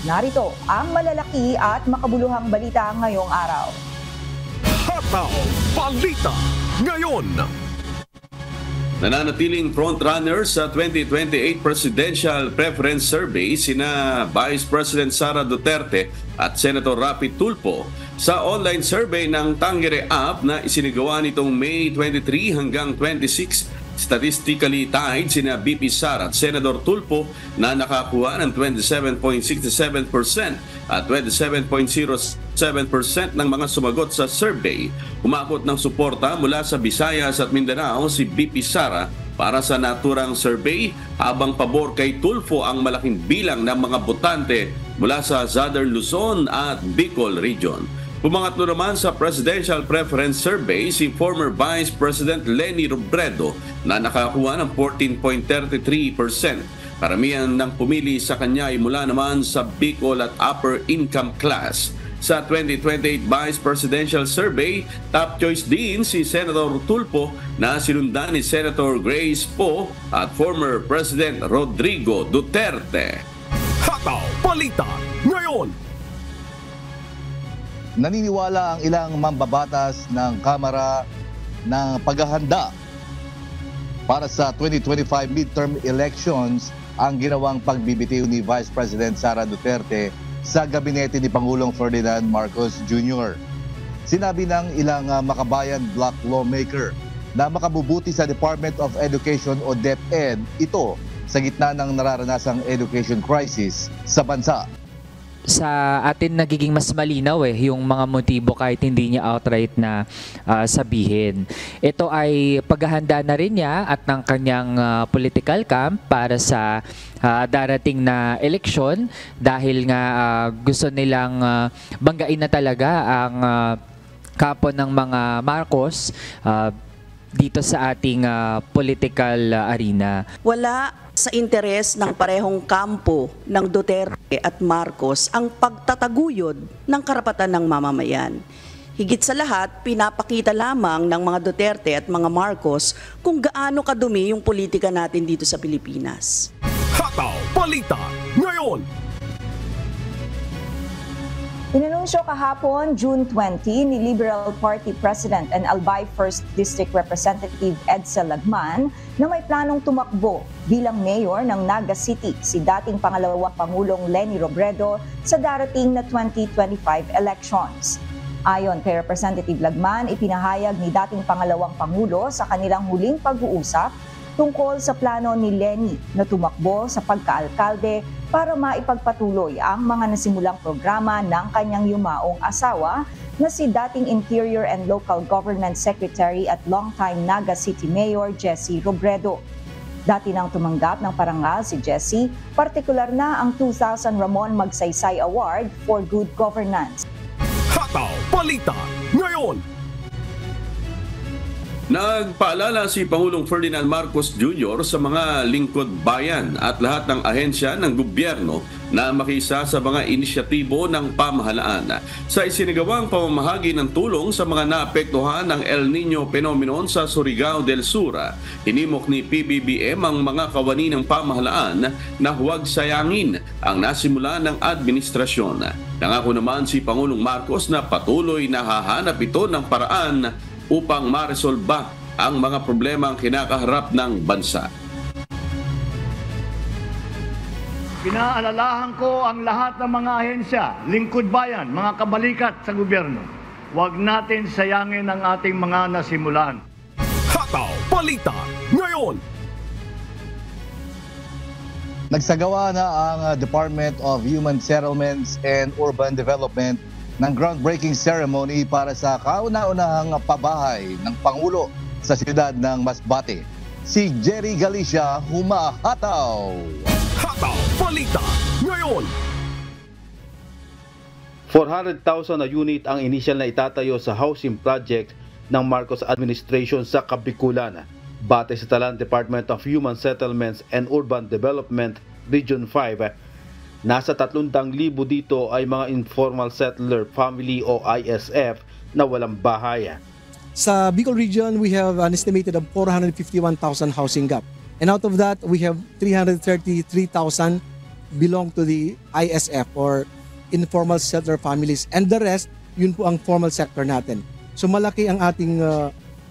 Narito ang malalaki at makabuluhang balita ngayong araw. Hataw Balita ngayon. Nananatiling frontrunner sa 2028 Presidential Preference Survey sina Vice President Sara Duterte at Senator Rapi Tulfo sa online survey ng Tangere App na isinagawa nitong May 23 hanggang 26. Statistically tied sina VP Sara at Senator Tulfo na nakakuha ng 27.67% at 27.07% ng mga sumagot sa survey. Umakot ng suporta mula sa Visayas at Mindanao si VP Sara para sa naturang survey, habang pabor kay Tulfo ang malaking bilang ng mga botante mula sa Southern Luzon at Bicol Region. Pumangatlo naman sa Presidential Preference Survey si former Vice President Leni Robredo na nakakuha ng 14.33%. Karamihan ng pumili sa kanya ay mula naman sa Bicol at upper income class. Sa 2028 Vice Presidential Survey, top choice din si Senator Tulfo na sinundan ni Senator Grace Poe at former President Rodrigo Duterte. Hataw Balita ngayon. Naniniwala ang ilang mambabatas ng Kamara na paghahanda para sa 2025 midterm elections ang ginawang pagbibitiw ni Vice President Sara Duterte sa gabinete ni Pangulong Ferdinand Marcos Jr. Sinabi ng ilang makabayan bloc lawmaker na makabubuti sa Department of Education o DepEd ito sa gitna ng nararanasang education crisis sa bansa. Sa atin nagiging mas malinaw yung mga motibo kahit hindi niya outright na sabihin. Ito ay paghahanda na rin niya at ng kanyang political camp para sa darating na eleksyon dahil nga gusto nilang banggain na talaga ang kapon ng mga Marcos dito sa ating political arena. Wala sa interes ng parehong kampo ng Duterte at Marcos ang pagtataguyod ng karapatan ng mamamayan. Higit sa lahat, pinapakita lamang ng mga Duterte at mga Marcos kung gaano kadumi yung politika natin dito sa Pilipinas. Hataw Balita ngayon. Inanunsyo kahapon, June 20, ni Liberal Party President and Albay 1st District Representative Edsel Lagman na may planong tumakbo bilang mayor ng Naga City si dating pangalawang Pangulong Leni Robredo sa darating na 2025 elections. Ayon kay Representative Lagman, ipinahayag ni dating pangalawang Pangulo sa kanilang huling pag-uusap tungkol sa plano ni Leni na tumakbo sa pagkaalkalde para maipagpatuloy ang mga nasimulang programa ng kanyang yumaong asawa na si dating Interior and Local Government Secretary at longtime Naga City Mayor Jessie Robredo. Dati nang tumanggap ng parangal si Jessie, partikular na ang 2000 Ramon Magsaysay Award for Good Governance. Hataw Balita ngayon. Nagpaalala si Pangulong Ferdinand Marcos Jr. sa mga lingkod bayan at lahat ng ahensya ng gobyerno na makisa sa mga inisyatibo ng pamahalaan sa isinagawang pamamahagi ng tulong sa mga naapektuhan ng El Nino phenomenon sa Surigao del Sur. Hinimok ni PBBM ang mga kawani ng pamahalaan na huwag sayangin ang nasimula ng administrasyon. Nangako naman si Pangulong Marcos na patuloy na hahanap ito ng paraan upang maresolba ang mga problema ang kinakaharap ng bansa. Pinaalalahan ko ang lahat ng mga ahensya, lingkod bayan, mga kabalikat sa gobyerno. Huwag natin sayangin ang ating mga nasimulan. Hataw Balita ngayon. Nagsagawa na ang Department of Human Settlements and Urban Development ng groundbreaking ceremony para sa kauna-unahang pabahay ng Pangulo sa siyudad ng Masbate. Si Jerry Galicia humahataw. Hataw Balita ngayon. 400,000 na unit ang inisyal na itatayo sa housing project ng Marcos administration sa Kabikulan. Batay sa talan Department of Human Settlements and Urban Development Region 5, nasa 300,000 dito ay mga informal settler family o ISF na walang bahay. Sa Bicol region, we have an estimated of 451,000 housing gap. And out of that, we have 333,000 belong to the ISF or informal settler families, and the rest, yun po ang formal sector natin. So malaki ang ating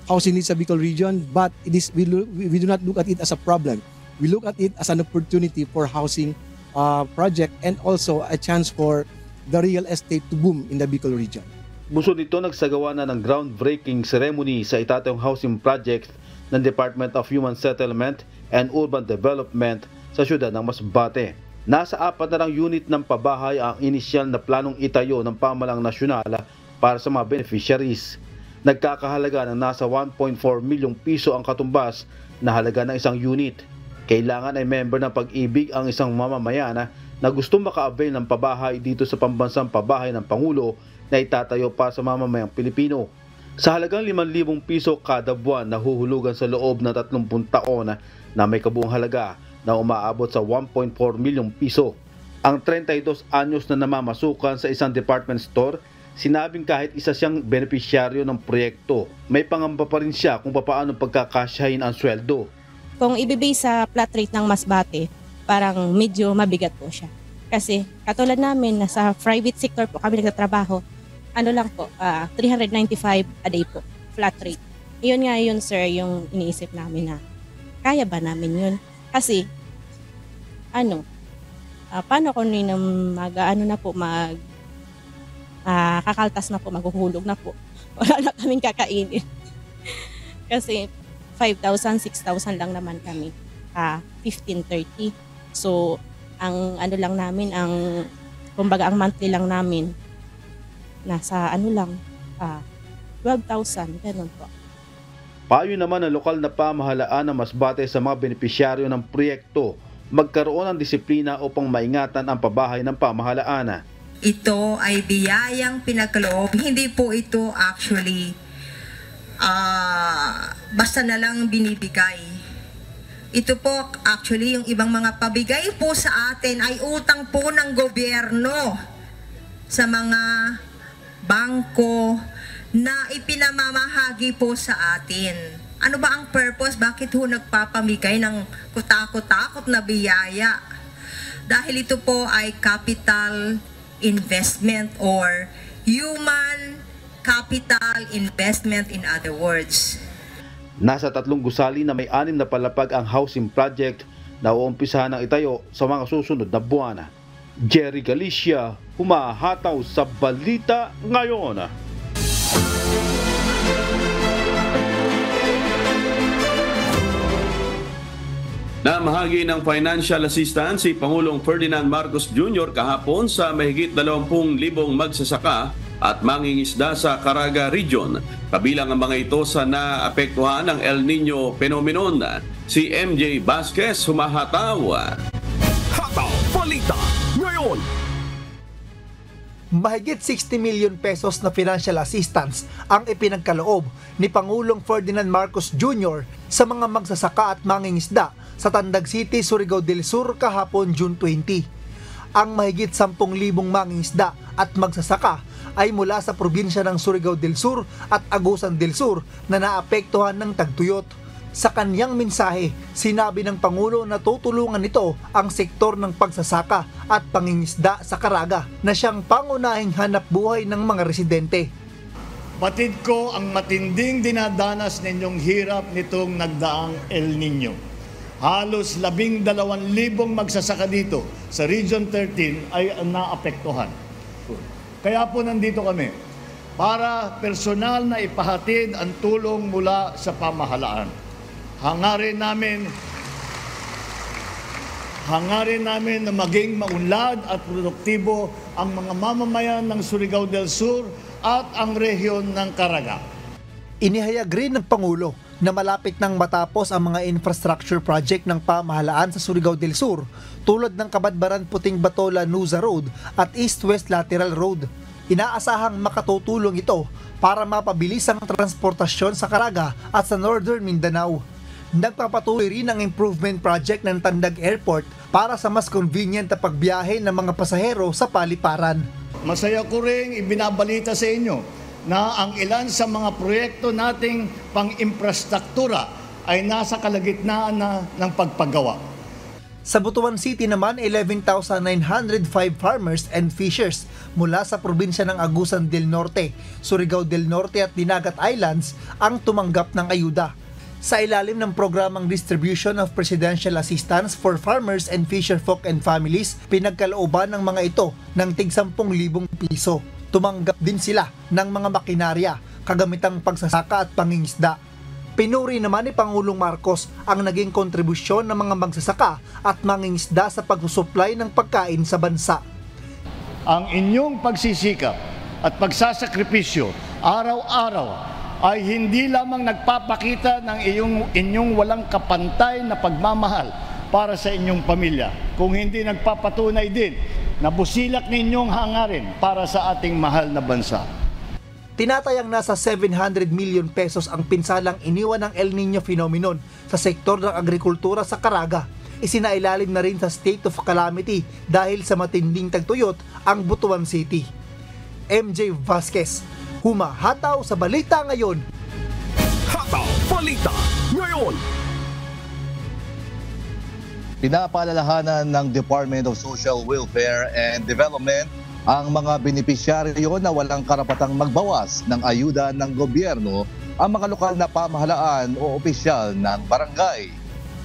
housing needs sa Bicol region, but we do not look at it as a problem. We look at it as an opportunity for housing project and also a chance for the real estate to boom in the Bicol region. Buso nito nagsagawa na ng groundbreaking ceremony sa itatayong housing project ng Department of Human Settlement and Urban Development sa siyudad ng Masbate. Nasa 4 na lang unit ng pabahay ang inisyal na planong itayo ng pamahalang nasyonal para sa mga beneficiaries. Nagkakahalaga ng nasa 1.4 milyong piso ang katumbas na halaga ng isang unit. Kailangan ay member ng Pag-ibig ang isang mamamayan na gustong maka-avail ng pabahay dito sa pambansang pabahay ng Pangulo na itatayo para sa mamamayang Pilipino. Sa halagang 5,000 piso kada buwan na huhulugan sa loob ng 30 taon na may kabuang halaga na umaabot sa 1.4 milyong piso. Ang 32 anyos na namamasukan sa isang department store, sinabing kahit isa siyang benepisyaryo ng proyekto, may pangamba pa rin siya kung paano pagkakasyahin ang sweldo. Kung ibibase sa flat rate ng Masbate, parang medyo mabigat po siya. Kasi katulad namin, nasa private sector po kami nagtatrabaho, ano lang po, 395 a day po, flat rate. Iyon nga yun, sir, yung iniisip namin na kaya ba namin yun? Kasi, paano kung kakaltas na po, maghuhulog na po. Wala na kaming kakainin. Kasi, 5,000, 6,000 lang naman kami. 1530. So, ang lang namin, kumbaga ang monthly lang namin, nasa 12,000, ganun po. Payo naman ng lokal na pamahalaan na Masbate sa mga benepisyaryo ng proyekto magkaroon ng disiplina upang maingatan ang pabahay ng pamahalaan. Ito ay biyayang pinagkaloob. Hindi po ito actually basta na lang binibigay. Ito po actually yung ibang mga pabigay po sa atin ay utang po ng gobyerno sa mga bangko na ipinamamahagi po sa atin. Ano ba ang purpose? Bakit ho nagpapamigay ng kutakot-takot na biyaya? Dahil ito po ay capital investment or human capital investment in other words. Nasa 3 gusali na may 6 na palapag ang housing project na uumpisahan ng itayo sa mga susunod na buwan. Jerry Galicia, humahataw sa Balita Ngayon. Namahagi ng financial assistance si Pangulong Ferdinand Marcos Jr. kahapon sa mahigit 20,000 magsasaka at mangingisda sa Caraga Region. Kabilang ang mga ito sa naapektuhan ng El Nino phenomenon. Si MJ Vasquez, humahataw. Hataw Balita Ngayon. Mahigit 60 million pesos na financial assistance ang ipinagkaloob ni Pangulong Ferdinand Marcos Jr. sa mga magsasaka at mangingisda sa Tandag City, Surigao del Sur kahapon June 20. Ang mahigit 10,000 mangingisda at magsasaka ay mula sa probinsya ng Surigao del Sur at Agusan del Sur na naapektuhan ng tagtuyot. Sa kanyang mensahe, sinabi ng Pangulo na tutulungan nito ang sektor ng pagsasaka at pangingisda sa Caraga na siyang pangunahing hanap buhay ng mga residente. Batid ko ang matinding dinadanas ninyong hirap nitong nagdaang El Nino. Halos 12,000 magsasaka dito sa Region 13 ay naapektuhan. Kaya po nandito kami para personal na ipahatid ang tulong mula sa pamahalaan. Hangarin namin na maging maunlad at produktibo ang mga mamamayan ng Surigao del Sur at ang rehiyon ng Caraga. Inihayag rin ng Pangulo na malapit nang matapos ang mga infrastructure project ng pamahalaan sa Surigao del Sur tulad ng Kabadbaran Puting Bato-Lanuza Road at East-West Lateral Road. Inaasahang makatutulong ito para mapabilis ang transportasyon sa Caraga at sa Northern Mindanao. Nagpapatuloy rin ang improvement project ng Tandag Airport para sa mas convenient na pagbiyahe ng mga pasahero sa paliparan. Masaya ko rin ibinabalita sa inyo na ang ilan sa mga proyekto nating pang-infrastruktura ay nasa kalagitnaan na ng pagpagawa. Sa Butuan City naman, 11,905 farmers and fishers mula sa probinsya ng Agusan del Norte, Surigao del Norte at Dinagat Islands ang tumanggap ng ayuda. Sa ilalim ng programang Distribution of Presidential Assistance for Farmers and Fisherfolk and Families, pinagkalooban ng mga ito ng tig 10,000 piso. Tumanggap din sila ng mga makinarya, kagamitang pagsasaka at pangingisda. Pinuri naman ni Pangulong Marcos ang naging kontribusyon ng mga magsasaka at mangingisda sa pagsusupply ng pagkain sa bansa. Ang inyong pagsisikap at pagsasakripisyo araw-araw ay hindi lamang nagpapakita ng inyong walang kapantay na pagmamahal para sa inyong pamilya, kung hindi nagpapatunay din na busilak ninyong hangarin para sa ating mahal na bansa. Tinatayang nasa 700 million pesos ang pinsalang iniwan ng El Nino phenomenon sa sektor ng agrikultura sa Caraga. Isinailalim na rin sa state of calamity dahil sa matinding tagtuyot ang Butuan City. MJ Vasquez, humahataw sa Balita Ngayon. Hataw Balita Ngayon. Pinapaalalahanan ng Department of Social Welfare and Development ang mga benepisyaryo na walang karapatang magbawas ng ayuda ng gobyerno ang mga lokal na pamahalaan o opisyal ng barangay.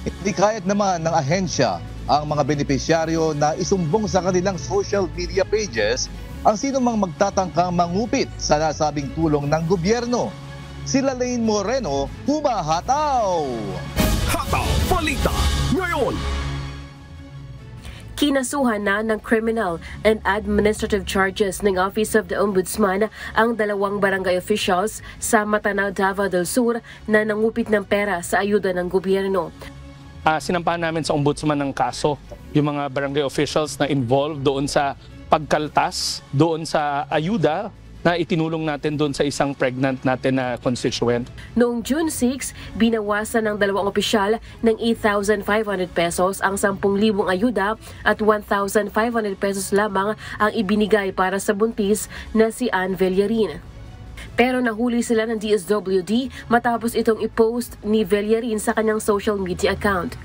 Hindi kahit naman ng ahensya ang mga benepisyaryo na isumbong sa kanilang social media pages ang sino mang magtatangkang mangupit sa nasabing tulong ng gobyerno. Sila Lane Moreno, humahataw! Hataw Balita Ngayon. Kinasuhan na ng criminal and administrative charges ng Office of the Ombudsman ang 2 barangay officials sa Matanao, Davao del Sur na nangupit ng pera sa ayuda ng gobyerno. Sinampahan namin sa Ombudsman ng kaso yung mga barangay officials na involved doon sa pagkaltas, doon sa ayuda na itinulong natin doon sa isang pregnant natin na constituent. Noong June 6, binawasan ng 2 opisyal ng 8,500 pesos ang 10,000 ayuda at 1,500 pesos lamang ang ibinigay para sa buntis na si Ann Villarin. Pero nahuli sila ng DSWD matapos itong i-post ni Villarin sa kanyang social media account.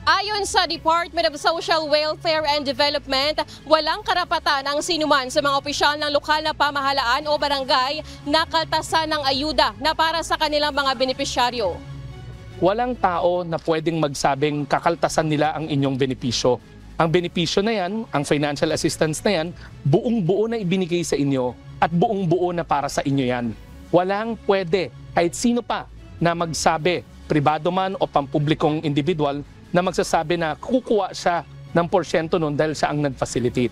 Ayon sa Department of Social Welfare and Development, walang karapatan ang sinuman sa mga opisyal ng lokal na pamahalaan o barangay na kaltasan ng ayuda na para sa kanilang mga benepisyaryo. Walang tao na pwedeng magsabing kakaltasan nila ang inyong benepisyo. Ang benepisyo na yan, ang financial assistance na yan, buong-buo na ibinigay sa inyo at buong-buo na para sa inyo yan. Walang pwede, kahit sino pa, na magsabi, pribado man o pampublikong individual, na magsasabi na kukuha siya ng porsyento nun dahil siya ang nag-facilitate.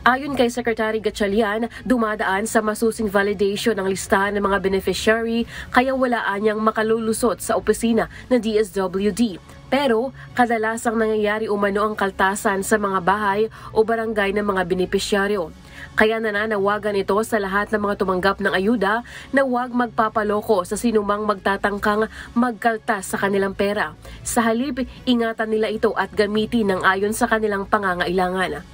Ayon kay Secretary Gatchalian, dumadaan sa masusing validation ng listahan ng mga beneficiary kaya wala anyang makalulusot sa opisina ng DSWD. Pero kadalasang nangyayari umano ang kaltasan sa mga bahay o barangay ng mga benepisyaryo. Kaya nananawagan ito sa lahat ng mga tumanggap ng ayuda na huwag magpapaloko sa sinumang magtatangkang magkaltas sa kanilang pera. Sa halip, ingatan nila ito at gamitin ng ayon sa kanilang pangangailangan.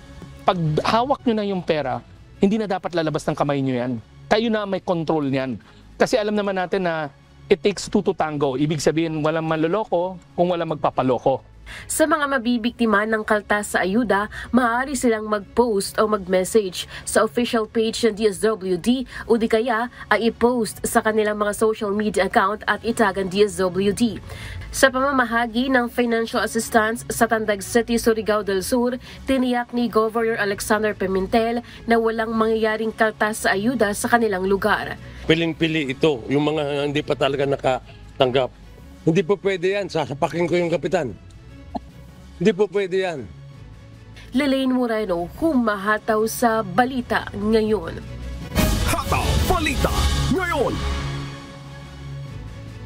Pag hawak nyo na yung pera, hindi na dapat lalabas ng kamay nyo yan. Kayo na may control niyan. Kasi alam naman natin na it takes 2 to tango. Ibig sabihin, walang manloloko kung walang magpapaloko. Sa mga mabibiktima ng kaltas sa ayuda, maaari silang mag-post o mag-message sa official page ng DSWD o di kaya ay i-post sa kanilang mga social media account at itagan DSWD. Sa pamamahagi ng financial assistance sa Tandag City, Surigao del Sur, tiniyak ni Governor Alexander Pimentel na walang mangyayaring kaltas sa ayuda sa kanilang lugar. Piling-pili ito, yung mga hindi pa talaga nakatanggap. Hindi po pwede yan, sasapakin ko yung kapitan. Hindi po pwede yan. Lelaine Moreno, humahataw sa Balita Ngayon. Hataw Balita Ngayon.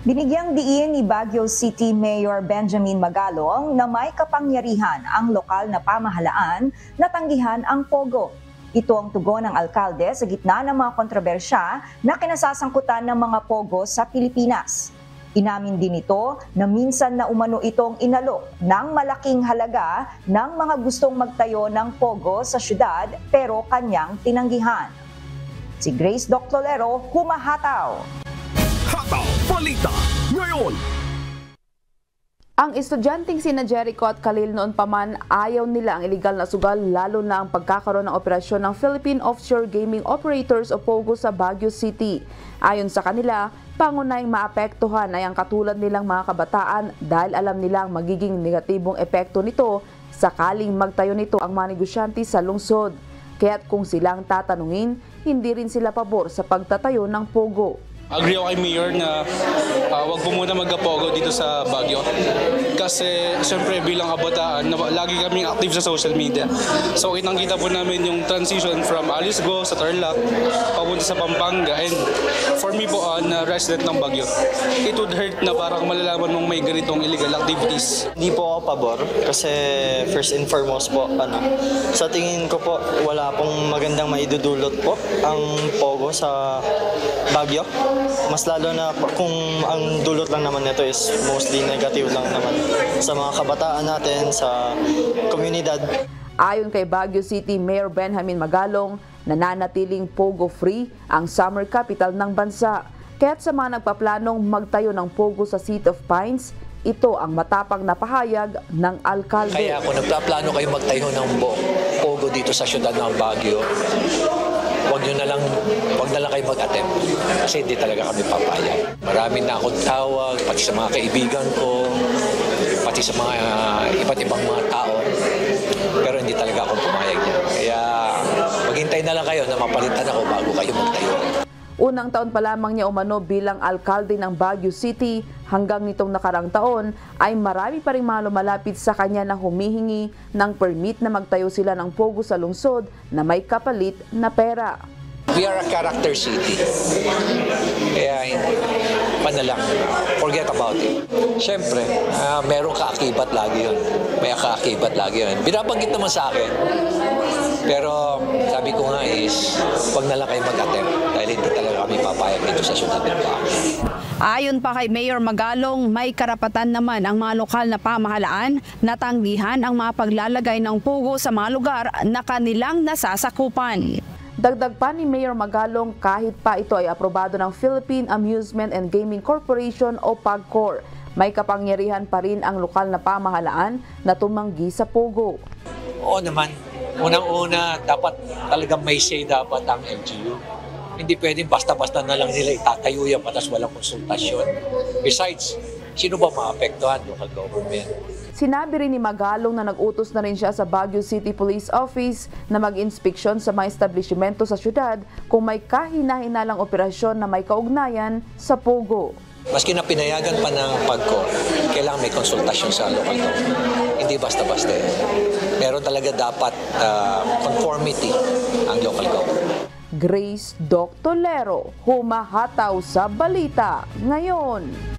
Binigyang diin ni Baguio City Mayor Benjamin Magalong na may kapangyarihan ang lokal na pamahalaan na tanggihan ang pogo. Ito ang tugon ng alkalde sa gitna ng mga kontrobersya na kinasasangkutan ng mga pogo sa Pilipinas. Inamin din ito na minsan na umano itong inalok ng malaking halaga ng mga gustong magtayo ng pogo sa syudad pero kanyang tinanggihan. Si Grace Doctolero, humahataw. Hataw Balita Ngayon. Ang estudyanteng sina Jericho at Khalil noon pa man ayaw nila ang illegal na sugal, lalo na ang pagkakaroon ng operasyon ng Philippine Offshore Gaming Operators o POGO sa Baguio City. Ayon sa kanila, pangunahing maapektuhan ay ang katulad nilang mga kabataan dahil alam nila ang magiging negatibong epekto nito sakaling magtayo nito ang mga negosyante sa lungsod. Kaya't kung silang tatanungin, hindi rin sila pabor sa pagtatayo ng POGO. Agree ako kay Mayor na wag po muna magka-pogo dito sa Baguio. Kasi siyempre bilang kabataan, lagi kaming active sa social media. So kitang-kita po namin yung transition from Alice Go sa Tarlac papunta sa Pampanga. And for me po, na resident ng Baguio, it would hurt na parang malalaman mong may ganitong illegal activities. Hindi po ako pabor kasi first and foremost po, sa tingin ko po, wala pong magandang maidudulot po ang pogo sa Baguio. Mas lalo na kung ang dulot lang naman nito is mostly negative lang naman sa mga kabataan natin, sa komunidad. Ayon kay Baguio City Mayor Benjamin Magalong, nananatiling pogo-free ang summer capital ng bansa. Kaya't sa mga nagpaplanong magtayo ng pogo sa Seat of Pines, ito ang matapang na pahayag ng alkalde. Kaya kung nagpaplano kayo magtayo ng pogo dito sa syudad ng Baguio, wag na lang kayo mag-attempt kasi hindi talaga kami papayag. Marami na akong tawag, pati sa mga kaibigan ko, pati sa mga iba't ibang mga tao, pero hindi talaga akong pumayag niya. Kaya maghintay na lang kayo na mapalitan ako bago kayo magtayo. Unang taon pa lamang niya umano bilang alkalde ng Baguio City, hanggang nitong nakarang taon ay marami pa rin mga lumalapit sa kanya na humihingi ng permit na magtayo sila ng pogo sa lungsod na may kapalit na pera. We are a character city. Kaya lang, forget about it. Siyempre, merong kaakibat lagi yun. May kaakibat lagi yun. Binabanggit naman sa akin. Pero sabi ko nga is, wag na lang kayo mag-attempt dahil hindi talaga kami papayag dito sa syudad ng Baguio. Ayon pa kay Mayor Magalong, may karapatan naman ang mga lokal na pamahalaan na tanggihan ang mga paglalagay ng pogo sa mga lugar na kanilang nasasakupan. Dagdag pa ni Mayor Magalong, kahit pa ito ay aprobado ng Philippine Amusement and Gaming Corporation o PAGCOR, may kapangyarihan pa rin ang lokal na pamahalaan na tumanggi sa pogo. Oo naman. Unang-una, dapat talagang may say dapat ang LGU. Hindi pwedeng basta-basta na lang nila itatayo yan patas walang konsultasyon. Besides, sino ba maapektuhan? Local government. Sinabi rin ni Magalong na nag-utos na rin siya sa Baguio City Police Office na mag-inspeksyon sa mga establishmento sa syudad kung may kahina-hinalang operasyon na may kaugnayan sa pogo. Maski na pinayagan pa ng PAGCOR, kailangan may konsultasyon sa local government. Hindi basta-basta. Meron talaga dapat conformity ang local government. Grace Doctolero, humahataw sa balita ngayon.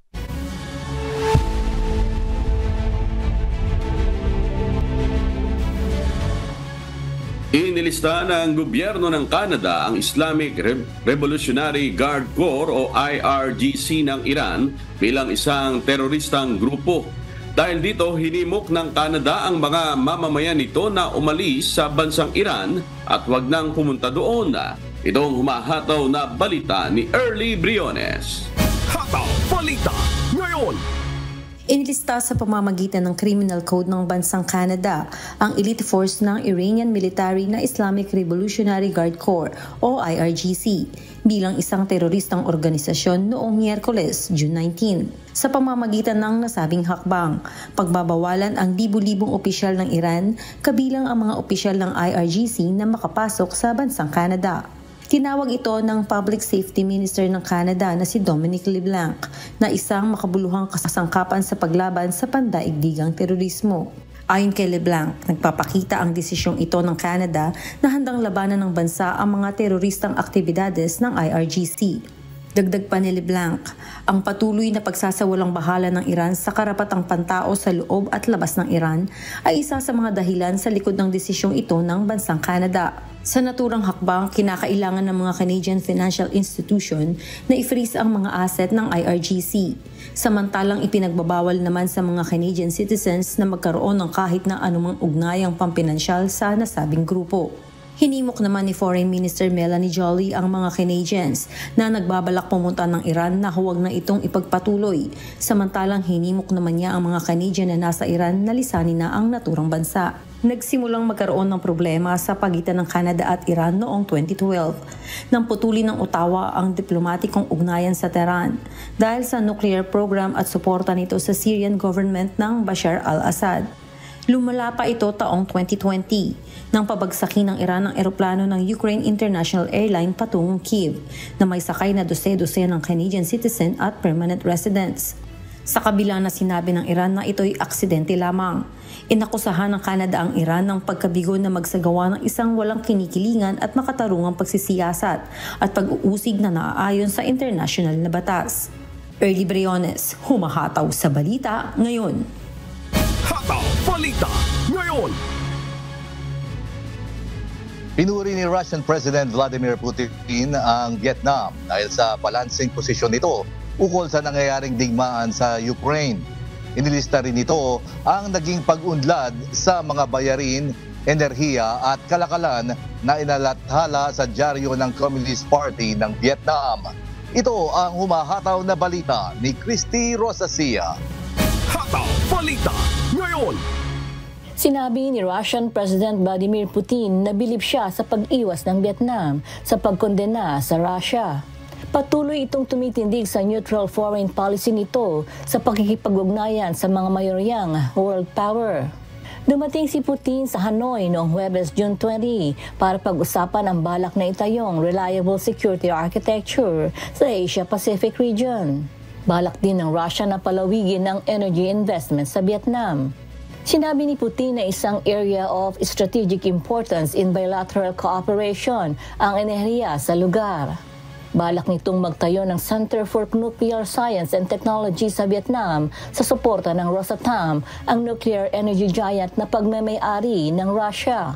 Inilista ng gobyerno ng Canada ang Islamic Revolutionary Guard Corps o IRGC ng Iran bilang isang teroristang grupo. Dahil dito, hinimok ng Canada ang mga mamamayan nito na umalis sa bansang Iran at huwag nang pumunta doon. Itong humahataw na balita ni Early Briones. Hataw Balita ngayon! Inilista sa pamamagitan ng Criminal Code ng bansang Canada ang elite force ng Iranian military na Islamic Revolutionary Guard Corps o IRGC bilang isang teroristang organisasyon noong Miyerkules, June 19. Sa pamamagitan ng nasabing hakbang, pagbabawalan ang libu-libong opisyal ng Iran kabilang ang mga opisyal ng IRGC na makapasok sa bansang Canada. Tinawag ito ng Public Safety Minister ng Canada na si Dominic LeBlanc na isang makabuluhang kasangkapan sa paglaban sa pandaigdigang terorismo. Ayon kay LeBlanc, nagpapakita ang desisyong ito ng Canada na handang labanan ng bansa ang mga teroristang aktibidades ng IRGC. Dagdag pa ni LeBlanc, ang patuloy na pagsasawalang bahala ng Iran sa karapatang pantao sa loob at labas ng Iran ay isa sa mga dahilan sa likod ng desisyong ito ng bansang Canada. Sa naturang hakbang, kinakailangan ng mga Canadian financial institution na i-freeze ang mga asset ng IRGC. Samantalang ipinagbabawal naman sa mga Canadian citizens na magkaroon ng kahit na anumang ugnayang pampinansyal sa nasabing grupo. Hinimok naman ni Foreign Minister Melanie Joly ang mga Canadians na nagbabalak pumunta ng Iran na huwag na itong ipagpatuloy. Samantalang hinimok naman niya ang mga Canadian na nasa Iran na lisanin na ang naturang bansa. Nagsimulang magkaroon ng problema sa pagitan ng Canada at Iran noong 2012 nang putulin ng Ottawa ang diplomatikong ugnayan sa Tehran dahil sa nuclear program at suporta nito sa Syrian government ng Bashar al-Assad. Lumala pa ito taong 2020 nang pabagsakin ng Iran ang eroplano ng Ukraine International Airline patungong Kyiv na may sakay na dose-dose ng Canadian citizen at permanent residents. Sa kabila na sinabi ng Iran na ito'y aksidente lamang, inakusahan ng Canada ang Iran ng pagkabigo na magsagawa ng isang walang kinikilingan at makatarungang pagsisiyasat at pag-uusig na naaayon sa international na batas. Early Briones, humahataw sa balita ngayon. Hataw Balita ngayon. Pinuri ni Russian President Vladimir Putin ang Vietnam dahil sa balancing posisyon nito ukol sa nangyayaring digmaan sa Ukraine. Inilista rin nito ang naging pag-unlad sa mga bayarin, enerhiya at kalakalan na inalathala sa dyaryo ng Communist Party ng Vietnam. Ito ang humahataw na balita ni Christy Rosacia. Hataw Balita ngayon. Sinabi ni Russian President Vladimir Putin na bilib siya sa pag-iwas ng Vietnam sa pagkondena sa Russia. Patuloy itong tumitindig sa neutral foreign policy nito sa pakikipag-ugnayan sa mga mayoryang world power. Dumating si Putin sa Hanoi noong Huwebes, June 20 para pag-usapan ang balak na itayong reliable security architecture sa Asia-Pacific region. Balak din ng Russia na palawigin ang energy investment sa Vietnam. Sinabi ni Putin na isang area of strategic importance in bilateral cooperation ang enerhiya sa lugar. Balak nitong magtayo ng Center for Nuclear Science and Technology sa Vietnam sa suporta ng Rosatom, ang nuclear energy giant na pagmamay-ari ng Russia.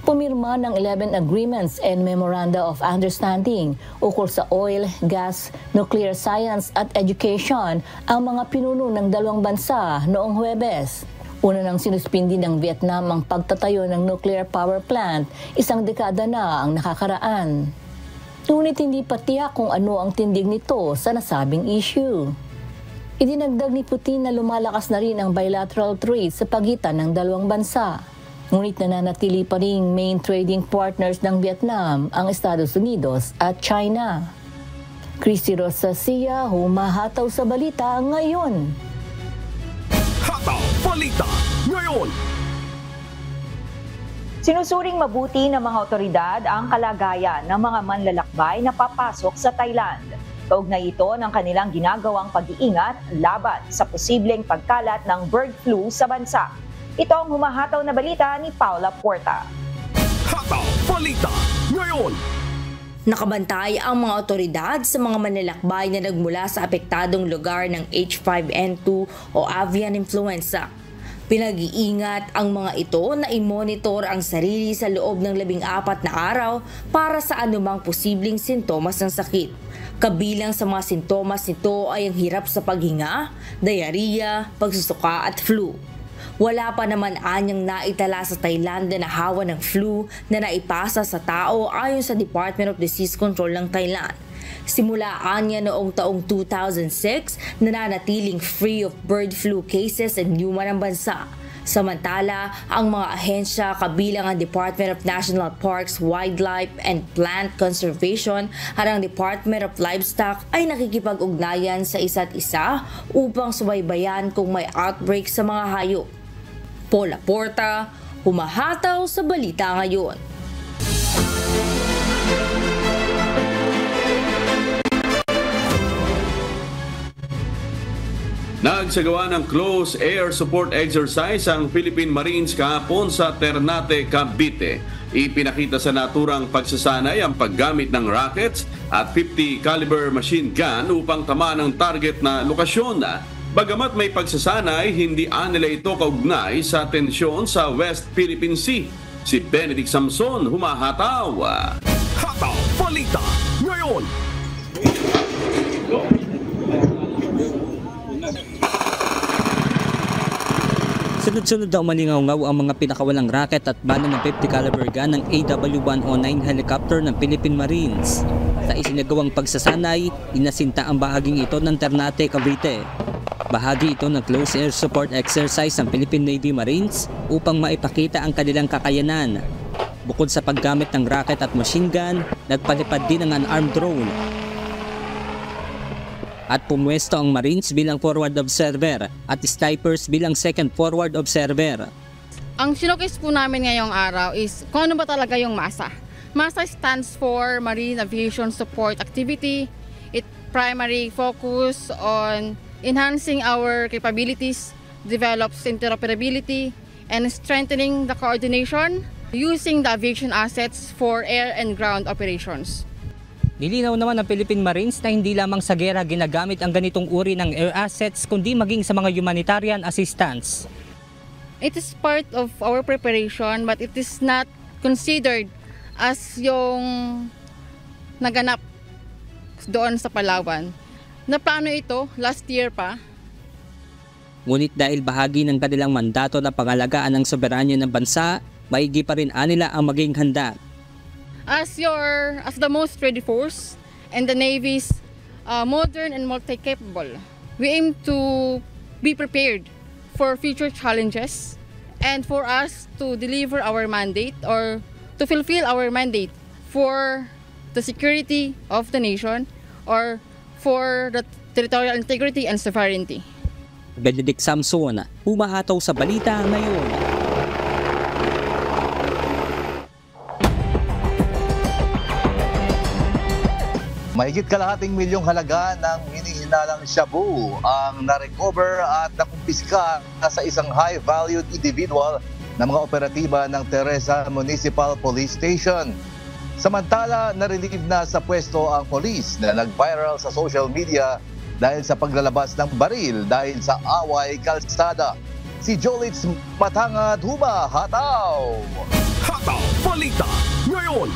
Pumirma ng 11 agreements and memoranda of understanding ukol sa oil, gas, nuclear science at education ang mga pinuno ng dalawang bansa noong Huwebes. Una nang sinuspindi ng Vietnam ang pagtatayo ng nuclear power plant, isang dekada na ang nakakaraan. Ngunit hindi pa tiyak kung ano ang tindig nito sa nasabing issue. Idinagdag ni Putin na lumalakas na rin ang bilateral trade sa pagitan ng dalawang bansa. Ngunit nananatili pa ring main trading partners ng Vietnam ang Estados Unidos at China. Christy Rosacia, humahataw sa balita ngayon. Hataw Balita ngayon. Sinusuring mabuti ng mga otoridad ang kalagayan ng mga manlalakbay na papasok sa Thailand. Kaugnay ito ng kanilang ginagawang pag-iingat laban sa posibleng pagkalat ng bird flu sa bansa. Ito ang humahataw na balita ni Paula Porta. Hataw Balita ngayon. Nakabantay ang mga otoridad sa mga manlalakbay na nagmula sa apektadong lugar ng H5N2 o avian influenza. Pinag-iingat ang mga ito na i-monitor ang sarili sa loob ng 14 na araw para sa anumang posibleng sintomas ng sakit. Kabilang sa mga sintomas nito ay ang hirap sa paghinga, diarrhea, pagsusuka at flu. Wala pa naman anyang naitala sa Thailand na hawa ng flu na naipasa sa tao ayon sa Department of Disease Control ng Thailand. Simula anya noong taong 2006, nananatiling free of bird flu cases and human ang bansa. Samantala, ang mga ahensya kabilang ang Department of National Parks, Wildlife and Plant Conservation at ang Department of Livestock ay nakikipag-ugnayan sa isa't isa upang subaybayan kung may outbreak sa mga hayop. Paula Porta, humahataw sa balita ngayon. Nagsagawa ng close air support exercise ang Philippine Marines kahapon sa Ternate, Cavite. Ipinakita sa naturang pagsasanay ang paggamit ng rockets at 50 caliber machine gun upang tamaan ang target na lokasyon. Bagamat may pagsasanay, hindi nila ito kaugnay sa tensyon sa West Philippine Sea. Si Benedict Samson, humahataw. Hataw Balita ngayon. Sunod-sunod daw malingaw-ngaw ang mga pinakawalang racket at bala ng 50 caliber gun ng AW-109 helicopter ng Philippine Marines. Sa isinagawang pagsasanay, inasinta ang bahaging ito ng Ternate, Cavite. Bahagi ito ng close air support exercise ng Philippine Navy Marines upang maipakita ang kanilang kakayanan. Bukod sa paggamit ng rocket at machine gun, nagpalipad din ang unarmed drone. At pumwesto ang Marines bilang forward observer at snipers bilang second forward observer. Ang sinokis po namin ngayong araw is kung ano ba talaga yung MASA. MASA stands for Marine Aviation Support Activity. It primarily focus on enhancing our capabilities, develops interoperability, and strengthening the coordination using the aviation assets for air and ground operations. Nilinaw naman ng Philippine Marines na hindi lamang sa gera ginagamit ang ganitong uri ng air assets kundi maging sa mga humanitarian assistance. It is part of our preparation but it is not considered as yung naganap doon sa Palawan. Naplano ito last year pa. Ngunit dahil bahagi ng kanilang mandato na pangalagaan ang soberanya ng bansa, maigi pa rin anila ang maging handa. As the most ready force and the Navy's modern and multi-capable, we aim to be prepared for future challenges and for us to deliver our mandate or to fulfill our mandate for the security of the nation or for the territorial integrity and sovereignty. Benedict Samson, humahataw sa balita ngayon. Mahigit kalahating milyong halaga ng hinihinalang shabu ang na-recover at nakumpiska sa isang high-valued individual ng mga operatiba ng Teresa Municipal Police Station. Samantala, na-relieve na sa pwesto ang polis na nag-viral sa social media dahil sa paglalabas ng baril dahil sa away kalsada. Si Jolitz Matangad, humahataw! Hataw Balita ngayon!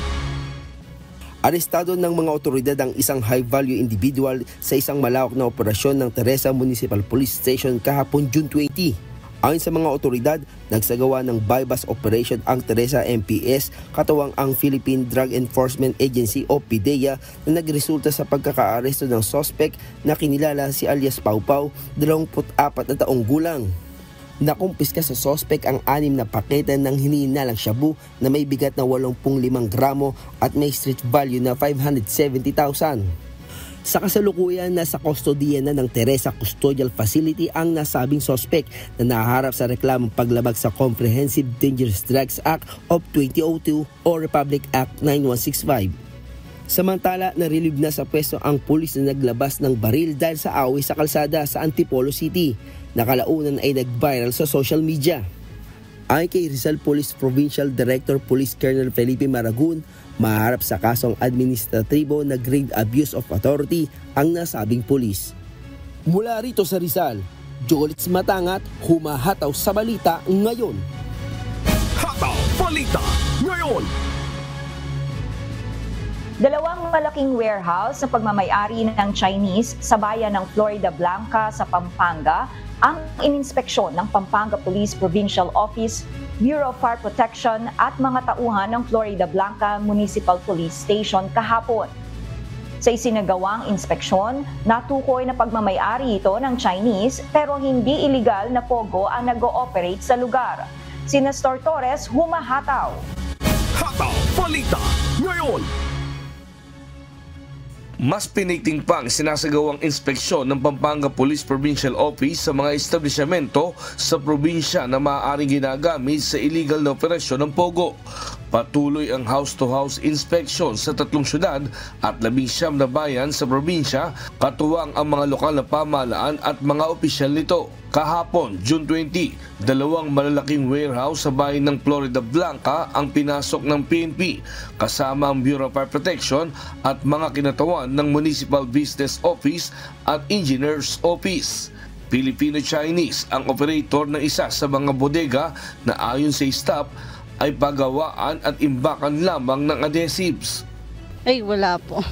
Arestado ng mga otoridad ang isang high-value individual sa isang malawak na operasyon ng Teresa Municipal Police Station kahapon June 20. Ayon sa mga otoridad, nagsagawa ng bypass operation ang Teresa MPS katuwang ang Philippine Drug Enforcement Agency o PDEA na nagresulta sa pagkakaaresto ng suspect na kinilala si alias Pau Pau, 24 na taong gulang. Nakumpiska sa suspect ang 6 na pakete ng hinihinalang shabu na may bigat na 85 gramo at may street value na 570,000. Sa kasalukuyan, nasa kustodiya na ng Teresa Custodial Facility ang nasabing suspect na naharap sa reklamong paglabag sa Comprehensive Dangerous Drugs Act of 2002 o Republic Act 9165. Samantala, na-relieve na sa pwesto ang pulis na naglabas ng baril dahil sa away sa kalsada sa Antipolo City. Nakalaunan ay nag-viral sa social media. Ayon kay Rizal Police Provincial Director Police Colonel Felipe Maragun, maharap sa kasong administratibo na grave abuse of authority ang nasabing pulis. Mula rito sa Rizal, Jolitz Matangat, humahataw sa balita ngayon. Hataw Balita ngayon! Dalawang malaking warehouse na pagmamayari ng Chinese sa bayan ng Florida Blanca sa Pampanga ang ininspeksyon ng Pampanga Police Provincial Office, Bureau of Fire Protection at mga tauhan ng Florida Blanca Municipal Police Station kahapon. Sa isinagawang inspeksyon, natukoy na pagmamayari ito ng Chinese pero hindi iligal na pogo ang nag-ooperate sa lugar. Si Nestor Torres, humahataw. Hataw Balita ngayon! Mas pinigting pang sinasagawang inspeksyon ng Pampanga Police Provincial Office sa mga establishmento sa probinsya na maaaring ginagamit sa illegal na operasyon ng pogo. Patuloy ang house-to-house inspection sa 3 syudad at 19 na bayan sa probinsya, katuwang ang mga lokal na pamahalaan at mga opisyal nito. Kahapon, June 20, 2 malalaking warehouse sa bayan ng Florida Blanca ang pinasok ng PNP kasama ang Bureau of Fire Protection at mga kinatawan ng Municipal Business Office at Engineers Office. Filipino-Chinese ang operator ng isa sa mga bodega na ayon sa staff ay pagawaan at imbakan lamang ng adhesives. Ay, wala po.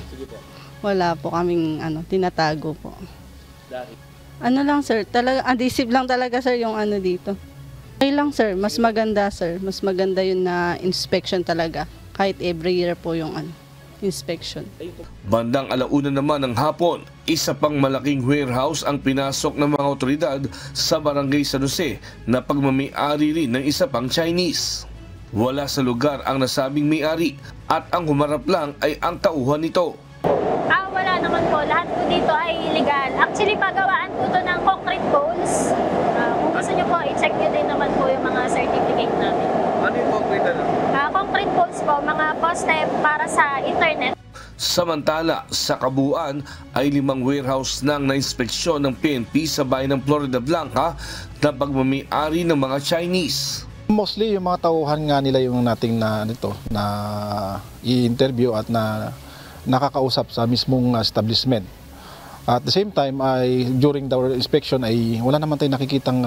Wala po kaming tinatago po. Ano lang sir, talaga adhesive lang talaga sir yung dito. Okay lang sir, mas maganda sir. Mas maganda yun na inspection talaga. Kahit every year po yung inspection. Bandang 1:00 naman ng hapon, isa pang malaking warehouse ang pinasok ng mga otoridad sa barangay San Jose na pagmamay-ari rin ng isa pang Chinese. Wala sa lugar ang nasabing may-ari at ang humarap lang ay ang tauhan nito. Wala naman po. Lahat po dito ay illegal. Actually, pagawaan po ito ng concrete poles. Kung gusto nyo po, i-check nyo din naman po yung mga certificate namin. Ano yung concrete na? Concrete poles po, mga poste para sa internet. Samantala, sa kabuuan ay 5 warehouse nang na-inspeksyon ng PNP sa bayan ng Florida Blanca na pagmamay-ari ng mga Chinese. Mostly yung mga tauhan nga nila yung nating na i-interview at na nakakausap sa mismong establishment. At the same time ay during the inspection ay wala naman tayong nakikitang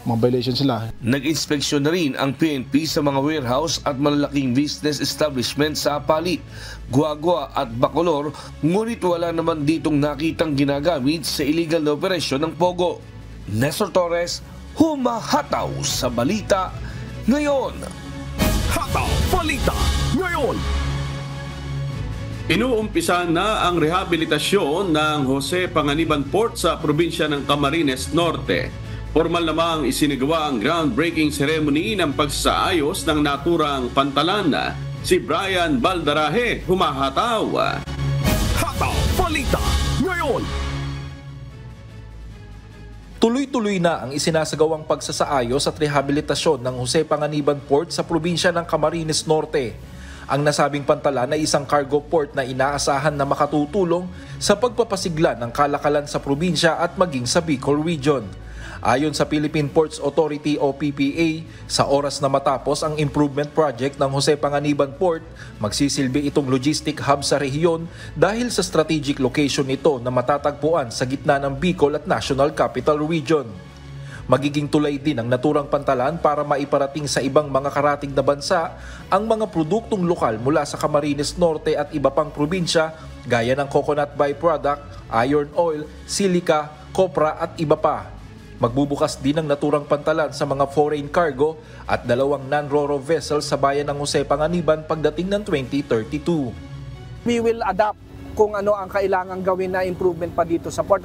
mga violation sila. Nag-inspeksyon na rin ang PNP sa mga warehouse at malalaking business establishment sa Apalit, Guagua at Bacolor, ngunit wala naman ditong nakitang ginagamit sa illegal na operasyon ng Pogo. Nestor Torres, humahataw sa balita ngayon. Hataw Balita ngayon. Inuumpisa na ang rehabilitasyon ng Jose Panganiban Port sa probinsya ng Camarines Norte. Formal namang isinagawa ang groundbreaking ceremony ng pagsaayos ng naturang pantalan. Si Brian Baldarahe, humahataw. Hataw Balita ngayon. Tuloy-tuloy na ang isinasagawang pagsasaayos at rehabilitasyon ng Jose Panganiban Port sa probinsya ng Camarines Norte. Ang nasabing pantalan ay isang cargo port na inaasahan na makatutulong sa pagpapasigla ng kalakalan sa probinsya at maging sa Bicol Region. Ayon sa Philippine Ports Authority o PPA, sa oras na matapos ang improvement project ng Jose Panganiban Port, magsisilbi itong logistic hub sa rehiyon dahil sa strategic location nito na matatagpuan sa gitna ng Bicol at National Capital Region. Magiging tulay din ang naturang pantalan para maiparating sa ibang mga karatig na bansa ang mga produktong lokal mula sa Camarines Norte at iba pang probinsya gaya ng coconut byproduct, iron oil, silica, copra at iba pa. Magbubukas din ang naturang pantalan sa mga foreign cargo at 2 non-ro-ro vessels sa bayan ng Jose Panganiban pagdating ng 2032. We will adapt kung ano ang kailangang gawin na improvement pa dito sa port.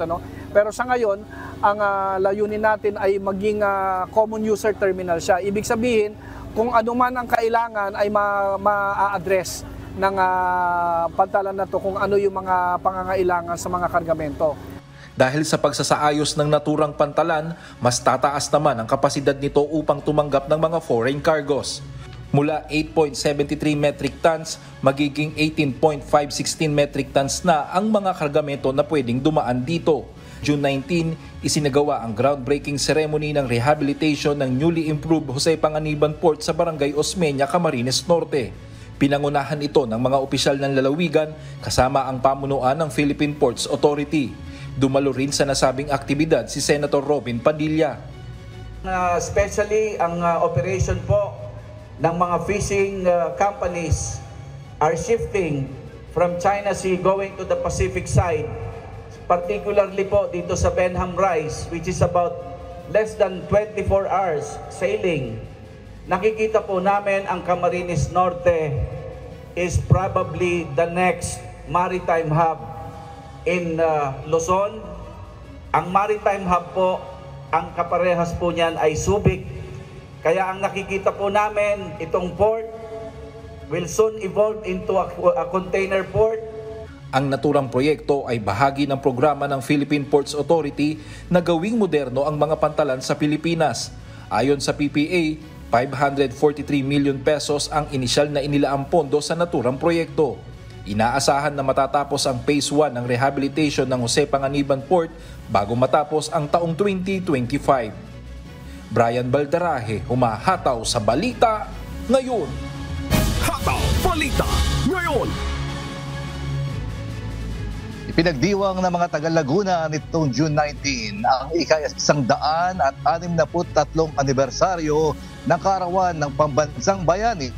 Pero sa ngayon, ang layunin natin ay maging common user terminal siya. Ibig sabihin, kung ano man ang kailangan ay ma-address ng pantalan na to kung ano yung mga pangangailangan sa mga kargamento. Dahil sa pagsasaayos ng naturang pantalan, mas tataas naman ang kapasidad nito upang tumanggap ng mga foreign cargos. Mula 8.73 metric tons, magiging 18.516 metric tons na ang mga kargamento na pwedeng dumaan dito. June 19, isinagawa ang groundbreaking ceremony ng rehabilitation ng newly improved Jose Panganiban Port sa Barangay Osmeña, Camarines Norte. Pinangunahan ito ng mga opisyal ng lalawigan kasama ang pamunuan ng Philippine Ports Authority. Dumalo rin sa nasabing aktibidad si Senator Robin Padilla. Especially ang operation po ng mga fishing companies are shifting from China Sea going to the Pacific side, particularly po dito sa Benham Rise, which is about less than 24 hours sailing. Nakikita po namin ang Camarines Norte is probably the next maritime hub in Luzon. Ang maritime hub po, ang kaparehas po niyan ay Subic. Kaya ang nakikita po namin, itong port will soon evolve into a container port. Ang naturang proyekto ay bahagi ng programa ng Philippine Ports Authority na gawing moderno ang mga pantalan sa Pilipinas. Ayon sa PPA, 543 million pesos ang inisyal na inilaang pondo sa naturang proyekto. Inaasahan na matatapos ang Phase 1 ng rehabilitation ng Jose Panganiban Port bago matapos ang taong 2025. Brian Baldarahe, humahataw sa balita ngayon. Hataw Balita ngayon. Ipinagdiwang ng mga taga-Laguna nitong June 19 ang ika-163 anibersaryo ng Kaarawan ng Pambansang Bayani.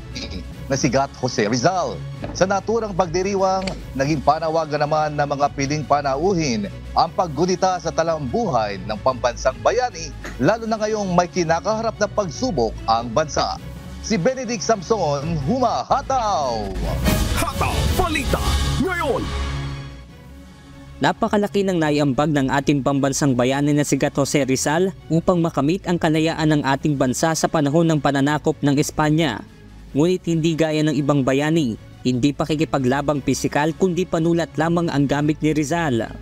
na si Gat Jose Rizal. Sa naturang pagdiriwang, naging panawagan naman ng mga piling panauhin ang paggunita sa talambuhay ng pambansang bayani, lalo na ngayong may kinakaharap na pagsubok ang bansa. Si Benedict Samson, humahataw! Hataw Balita ngayon! Napakalaki ng naiambag ng ating pambansang bayani na si Gat Jose Rizal upang makamit ang kalayaan ng ating bansa sa panahon ng pananakop ng Espanya. Ngunit hindi gaya ng ibang bayani, hindi pakikipaglabang pisikal kundi panulat lamang ang gamit ni Rizal.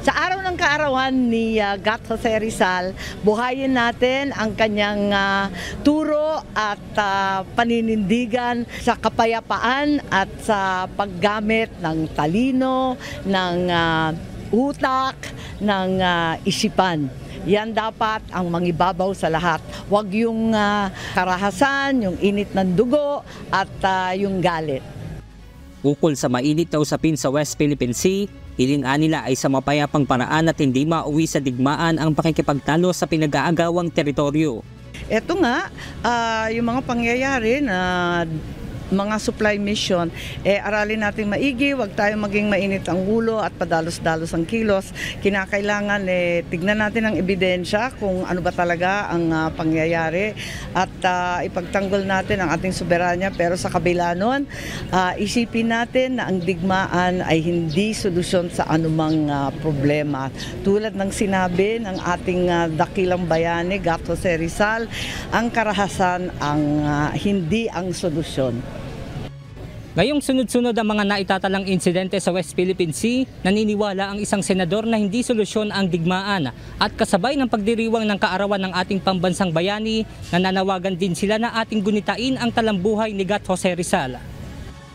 Sa araw ng kaarawan ni Gat Jose Rizal, buhayin natin ang kanyang turo at paninindigan sa kapayapaan at sa paggamit ng talino, ng utak, ng isipan. Yan dapat ang mangibabaw sa lahat. Huwag yung karahasan, yung init ng dugo at yung galit. Ukol sa mainit na usapin sa West Philippine Sea, hiling-an nila ay sa mapayapang paraan at hindi mauwi sa digmaan ang pakikipagtalo sa pinag-aagawang teritoryo. Ito nga, yung mga pangyayari na mga supply mission, aralin natin maigi, huwag tayo maging mainit ang ulo at padalos-dalos ang kilos. Kinakailangan tignan natin ang ebidensya kung ano ba talaga ang pangyayari at ipagtanggol natin ang ating soberanya, pero sa kabila nun, isipin natin na ang digmaan ay hindi solusyon sa anumang problema. Tulad ng sinabi ng ating dakilang bayani, Gat Jose Rizal, ang karahasan ang hindi ang solusyon. Ngayong sunod-sunod ang mga naitatalang insidente sa West Philippine Sea, naniniwala ang isang senador na hindi solusyon ang digmaan at kasabay ng pagdiriwang ng kaarawan ng ating pambansang bayani, nananawagan din sila na ating gunitain ang talambuhay ni Gat Jose Rizal.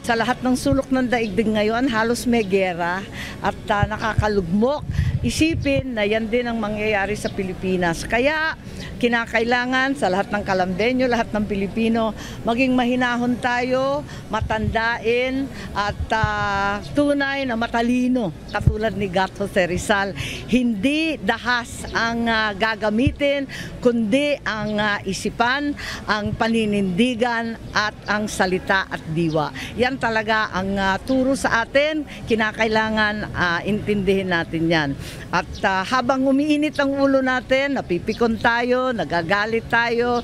Sa lahat ng sulok ng daigdig ngayon, halos may gera at nakakalugmok. Isipin na yan din ang mangyayari sa Pilipinas. Kaya kinakailangan sa lahat ng Kalambenyo, lahat ng Pilipino, maging mahinahon tayo, matandain at tunay na matalino. Katulad ni Gat Jose Rizal, hindi dahas ang gagamitin, kundi ang isipan, ang paninindigan at ang salita at diwa. Yan talaga ang turo sa atin, kinakailangan intindihin natin yan. At habang umiinit ang ulo natin, napipikon tayo, nagagalit tayo,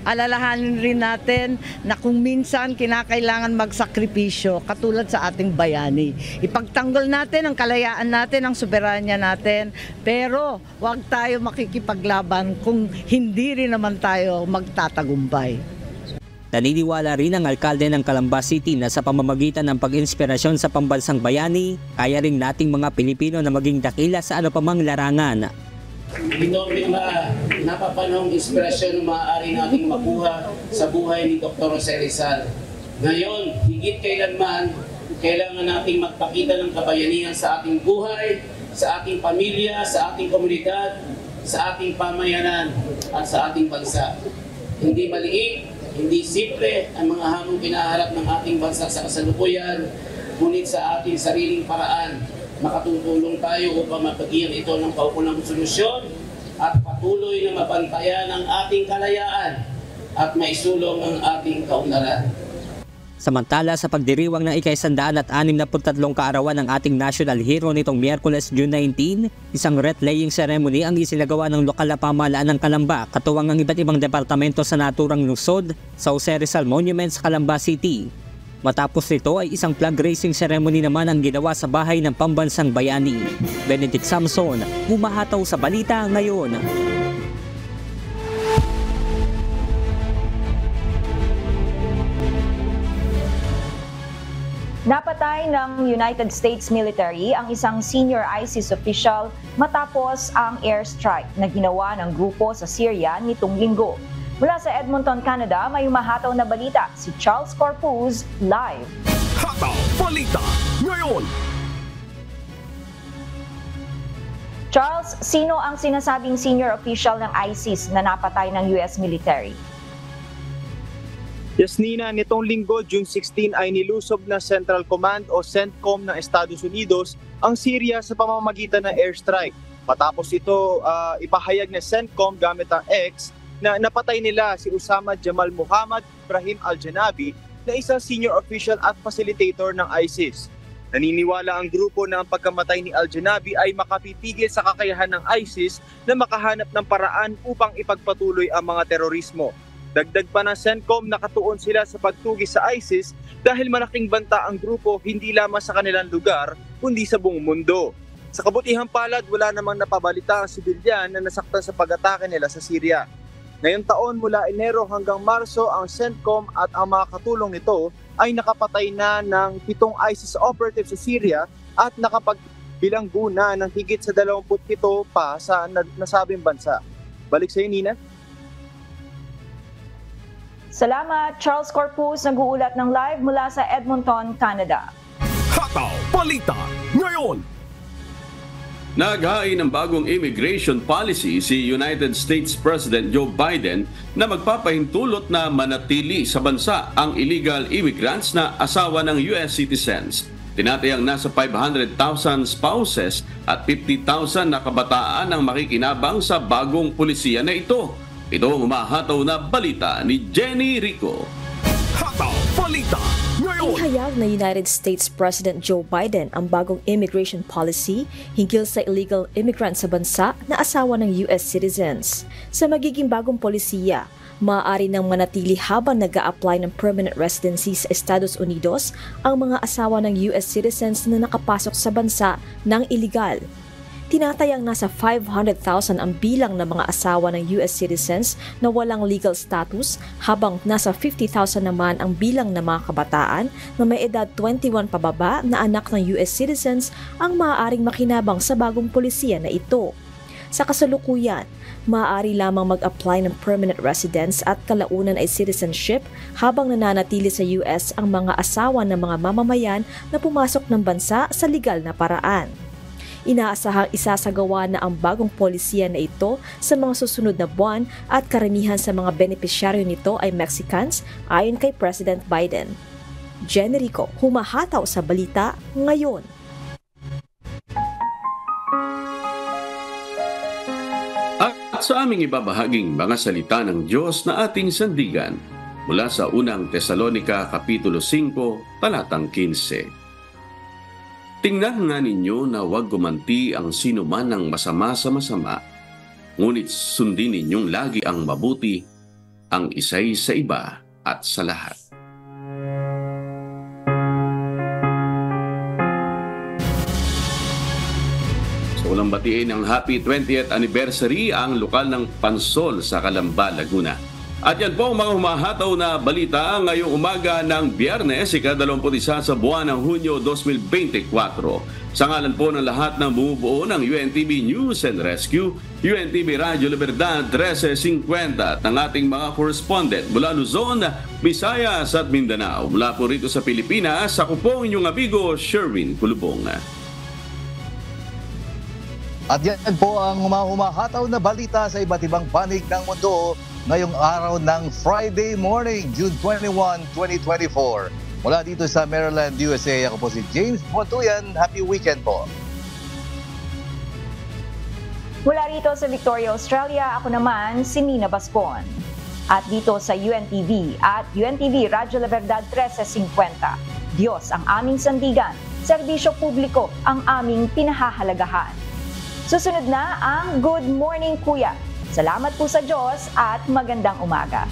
alalahanin rin natin na kung minsan kinakailangan magsakripisyo katulad sa ating bayani. Ipagtanggol natin ang kalayaan natin, ang soberanya natin, pero huwag tayo makikipaglaban kung hindi rin naman tayo magtatagumpay. Naniniwala rin ang alkalde ng Calamba City na sa pamamagitan ng pag-inspirasyon sa pambansang bayani, kaya rin nating mga Pilipino na maging dakila sa ano pamang larangan. Ito ang napapanahong inspirasyon na maaari nating makuha sa buhay ni Dr. Jose Rizal. Ngayon, higit kailanman, kailangan nating magpakita ng kabayanihan sa ating buhay, sa ating pamilya, sa ating komunidad, sa ating pamayanan at sa ating bansa. Hindi maliit, hindi simple ang mga hamong kinaharap ng ating bansa sa kasalukuyan, ngunit sa ating sariling paraan, makatutulong tayo upang mapagyan ito ng paukunang solusyon at patuloy na mabantayan ang ating kalayaan at maisulong ang ating kaunlaran. Samantala sa pagdiriwang ng ika-163 kaarawan ng ating national hero nitong Miyerkules, June 19, isang wreath-laying ceremony ang isinagawa ng lokal na pamahalaan ng Calamba, katuwang ang iba't ibang departamento sa naturang lungsod sa Jose Rizal Monument sa Calamba City. Matapos nito ay isang flag raising ceremony naman ang ginawa sa bahay ng pambansang bayani. Benedict Samson, humahataw sa balita ngayon. Napatay ng United States military ang isang senior ISIS official matapos ang airstrike na ginawa ng grupo sa Syria nitong linggo. Mula sa Edmonton, Canada, may humahataw na balita si Charles Corpuz live. Hataw Balita ngayon! Charles, sino ang sinasabing senior official ng ISIS na napatay ng US military? Yasnina, nitong linggo, June 16 ay nilusob na Central Command o CENTCOM ng Estados Unidos ang Syria sa pamamagitan ng airstrike. Matapos ito, ipahayag na CENTCOM gamit ang X na napatay nila si Osama Jamal Muhammad Ibrahim Al-Janabi na isang senior official at facilitator ng ISIS. Naniniwala ang grupo na ang pagkamatay ni Al-Janabi ay makapipigil sa kakayahan ng ISIS na makahanap ng paraan upang ipagpatuloy ang mga terorismo. Dagdag pa ng CENTCOM, nakatuon sila sa pagtugis sa ISIS dahil malaking banta ang grupo hindi lamang sa kanilang lugar kundi sa buong mundo. Sa kabutihang palad, wala namang napabalita ang sibilyan na nasaktan sa pag-atake nila sa Syria. Ngayong taon mula Enero hanggang Marso, ang CENTCOM at ang mga katulong nito ay nakapatay na ng 7 ISIS operatives sa Syria at nakapagbilanggo na ng higit sa 27 pa sa nasabing bansa. Balik sa iyo, Nina. Salamat, Charles Corpus, nag-uulat ng live mula sa Edmonton, Canada. Hataw Balita ngayon. Naghain ng bagong immigration policy si United States President Joe Biden na magpapahintulot na manatili sa bansa ang illegal immigrants na asawa ng US citizens. Tinatayang nasa 500,000 spouses at 50,000 na kabataan ang makikinabang sa bagong pulisiya na ito. Ito ang umahataw na balita ni Jenny Rico. Hataw Balita ngayon. Ihayag na United States President Joe Biden ang bagong immigration policy hinggil sa illegal immigrants sa bansa na asawa ng US citizens. Sa magiging bagong polisiya, maaari nang manatili habang nag-a-apply ng permanent residency sa Estados Unidos ang mga asawa ng US citizens na nakapasok sa bansa ng illegal. Tinatayang nasa 500,000 ang bilang ng mga asawa ng US citizens na walang legal status, habang nasa 50,000 naman ang bilang ng mga kabataan na may edad 21 pababa na anak ng US citizens ang maaaring makinabang sa bagong polisiya na ito. Sa kasalukuyan, maaari lamang mag-apply ng permanent residence at kalaunan ay citizenship habang nananatili sa US ang mga asawa ng mga mamamayan na pumasok ng bansa sa legal na paraan. Inaasahang isasagawa na ang bagong polisiya na ito sa mga susunod na buwan at karamihan sa mga benepisyaryo nito ay Mexicans ayon kay President Biden. Jenny Rico, humahataw sa balita ngayon. At sa aming ibabahaging mga salita ng Diyos na ating sandigan mula sa unang Tesalonica Kapitulo 5, talatang 15. Tingnan nga ninyo na huwag gumanti ang sino man ng masama sa masama, ngunit sundin ninyong lagi ang mabuti, ang isa'y sa iba at sa lahat. So ulang batiin ang happy 20th anniversary ang lokal ng Pansol sa Calamba, Laguna. At yan po ang mga humahataw na balita ngayong umaga ng Biyernes, ika-21 sa buwan ng Hunyo 2024. Sa ngalan po ng lahat ng bumubuo ng UNTV News and Rescue, UNTV Radyo Libertad 1350 at ng ating mga correspondent mula Luzon, Visayas at Mindanao. Mula po rito sa Pilipinas, ako po ang inyong amigo Sherwin Kulubong. At yan po ang humahataw na balita sa iba't ibang panig ng mundo ngayong araw ng Friday morning, June 21, 2024. Mula dito sa Maryland, USA, ako po si James Montuyan. Happy weekend po. Mula rito sa Victoria, Australia, ako naman si Nina Bascon. At dito sa UNTV at UNTV Radyo La Verdad 1350. Diyos ang aming sandigan, serbisyo publiko ang aming pinahahalagahan. Susunod na ang Good Morning Kuya. Salamat po sa Diyos at magandang umaga.